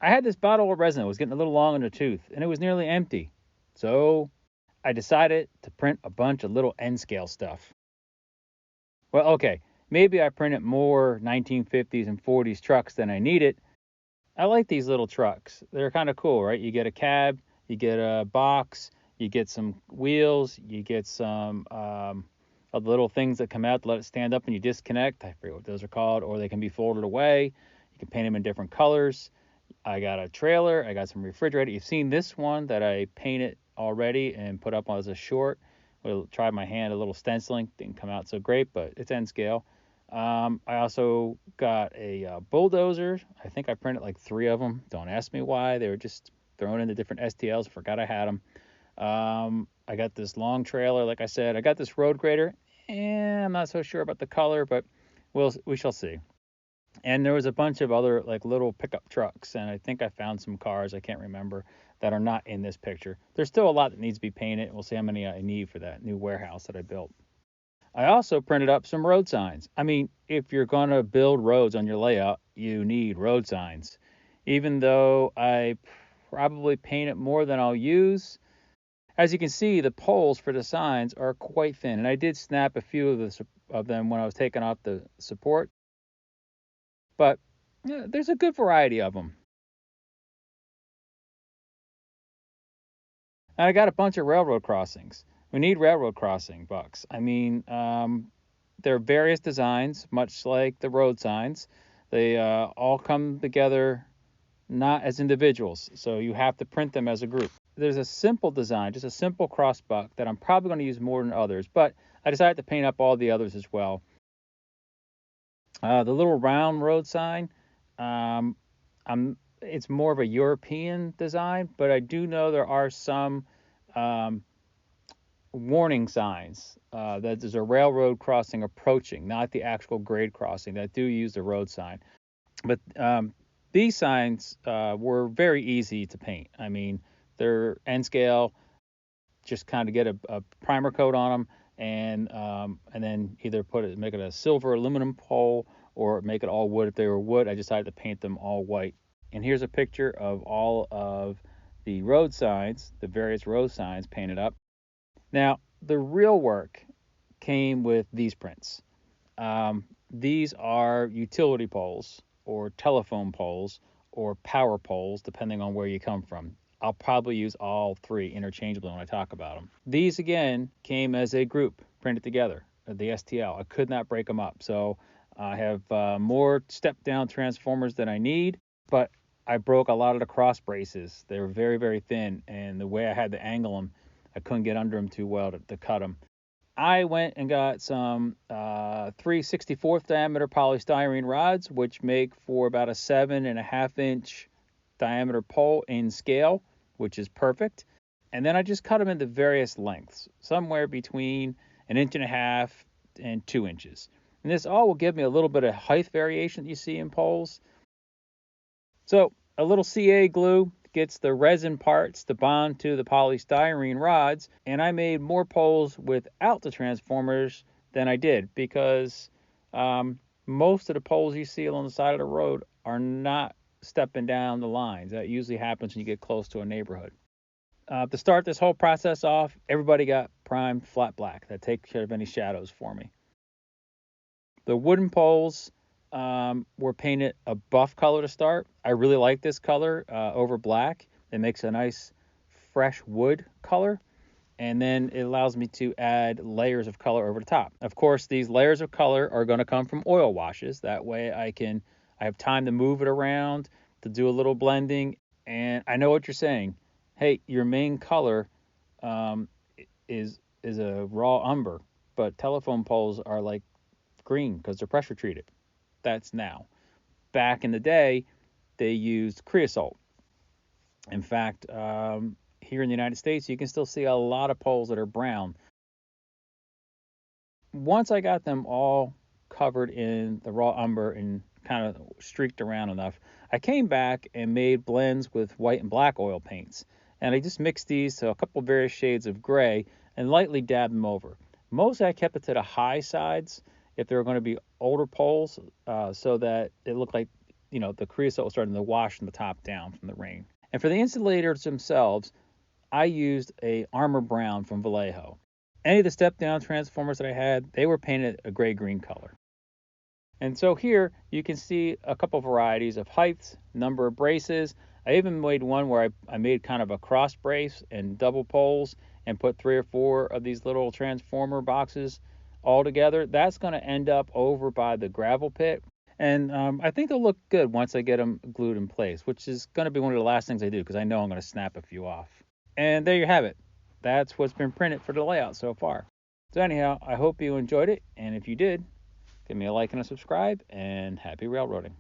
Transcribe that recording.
I had this bottle of resin that was getting a little long in the tooth, and it was nearly empty. So I decided to print a bunch of little N scale stuff. Well, okay, maybe I printed more 1950s and 40s trucks than I needed. I like these little trucks. They're kind of cool, right? You get a cab, you get a box, you get some wheels, you get some of the little things that come out to let it stand up and you disconnect. I forget what those are called, or they can be folded away. You can paint them in different colors. I got a trailer. I got some refrigerator. You've seen this one that I painted already and put up as a short. We'll try my hand a little stenciling. Didn't come out so great, but it's N scale. I also got a bulldozer. I think I printed like 3 of them. Don't ask me why. They were just thrown into different STLs. Forgot I had them. I got this long trailer, like I said. I got this road grader. And I'm not so sure about the color, but we shall see. And there was a bunch of other like little pickup trucks, and I think I found some cars, I can't remember, that are not in this picture. There's still a lot that needs to be painted. We'll see how many I need for that new warehouse that I built. I also printed up some road signs. I mean, if you're going to build roads on your layout, you need road signs. Even though I probably painted more than I'll use, as you can see, the poles for the signs are quite thin, and I did snap a few of them when I was taking off the support. But yeah, there's a good variety of them. And I got a bunch of railroad crossings. We need railroad crossing bucks. I mean, there are various designs, much like the road signs. They all come together not as individuals, so you have to print them as a group. There's a simple design, just a simple cross buck that I'm probably going to use more than others, but I decided to paint up all the others as well. The little round road sign, um, it's more of a European design, but I do know there are some um, warning signs that there's a railroad crossing approaching, not the actual grade crossing, that do use the road sign. But these signs were very easy to paint. I mean, they're N scale, just kind of get a primer coat on them, and then either make it a silver aluminum pole or make it all wood. If they were wood, I decided to paint them all white. And here's a picture of all of the road signs, the various road signs painted up. Now, the real work came with these prints. These are utility poles or telephone poles or power poles, depending on where you come from. I'll probably use all 3 interchangeably when I talk about them. These, again, came as a group printed together, the STL. I could not break them up. So I have more step-down transformers than I need, but I broke a lot of the cross braces. They were very, very thin, and the way I had to angle them, I couldn't get under them too well to cut them. I went and got some 3/64 diameter polystyrene rods, which make for about a 7.5-inch diameter pole in scale, which is perfect. And then I just cut them into various lengths, somewhere between 1.5 inches and 2 inches. And this all will give me a little bit of height variation that you see in poles. So a little CA glue gets the resin parts to bond to the polystyrene rods, and I made more poles without the transformers than I did because most of the poles you see along the side of the road are not stepping down the lines. That usually happens when you get close to a neighborhood. To start this whole process off, everybody got primed flat black. That takes care of any shadows for me. The wooden poles were painted a buff color to start. I really like this color over black. It makes a nice fresh wood color, and then it allows me to add layers of color over the top. Of course, these layers of color are going to come from oil washes. That way I have time to move it around, to do a little blending. And I know what you're saying. Hey, your main color is a raw umber, but telephone poles are like green because they're pressure treated. That's now. Back in the day, they used creosote. In fact, here in the United States, you can still see a lot of poles that are brown. Once I got them all covered in the raw umber and kind of streaked around enough, I came back and made blends with white and black oil paints. And I just mixed these to a couple various shades of gray and lightly dabbed them over. Mostly I kept it to the high sides if there were going to be older poles so that it looked like the creosote was starting to wash from the top down from the rain. And for the insulators themselves, I used a Armor Brown from Vallejo. Any of the step-down transformers that I had, they were painted a gray-green color. And so here you can see a couple varieties of heights, number of braces. I even made one where I made kind of a cross brace and double poles and put 3 or 4 of these little transformer boxes all together. That's going to end up over by the gravel pit. And I think they'll look good once I get them glued in place, which is going to be one of the last things I do because I know I'm going to snap a few off. And there you have it. That's what's been printed for the layout so far. So anyhow, I hope you enjoyed it. And if you did, give me a like and a subscribe, and happy railroading.